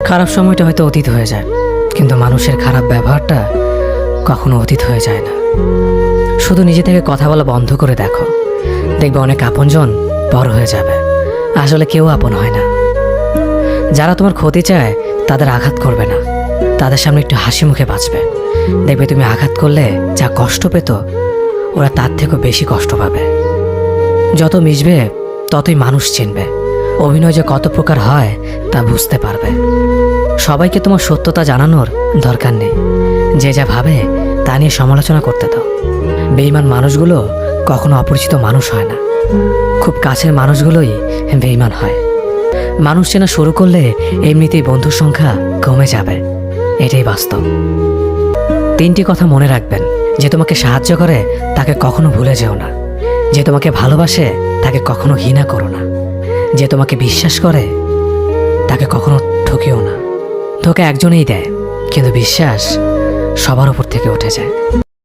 খারাপ সময়টা হয়তো অতীত হয়ে যায়, কিন্তু মানুষের খারাপ ব্যবহারটা কখনো অতীত হয়ে যায় না। শুধু নিজে থেকে কথা বলা বন্ধ করে দেখো, দেখবে অনেক আপনজন পর হয়ে যাবে। আসলে কেউ আপন হয় না। যারা তোমার ক্ষতি চায় তাদের আঘাত করবে না, তাদের সামনে একটু হাসি মুখে বাঁচবে। দেখবে তুমি আঘাত করলে যা কষ্ট পেত, ওরা তার থেকেও বেশি কষ্ট পাবে। যত মিশবে ততই মানুষ চিনবে, অভিনয় যে কত প্রকার হয় তা বুঝতে পারবে। সবাইকে তোমার সত্যতা জানানোর দরকার নেই, যে যা ভাবে তা নিয়ে সমালোচনা করতে দাও। বেঈমান মানুষগুলো কখনো অপরিচিত মানুষ হয় না, খুব কাছের মানুষগুলোই বেঈমান হয়। মানুষ চেনা শুরু করলে এমনিতেই বন্ধুর সংখ্যা কমে যাবে, এটাই বাস্তব। 3টি কথা মনে রাখবেন: যে তোমাকে সাহায্য করে তাকে কখনো ভুলে যেও না, যে তোমাকে ভালোবাসে তাকে কখনো ঘৃণা করো না, যে তোমাকে বিশ্বাস করে তাকে কখনো ঠকিও না। ধোঁকা একজনেই দেয়, কিন্তু বিশ্বাস সবার উপর থেকে উঠে যায়।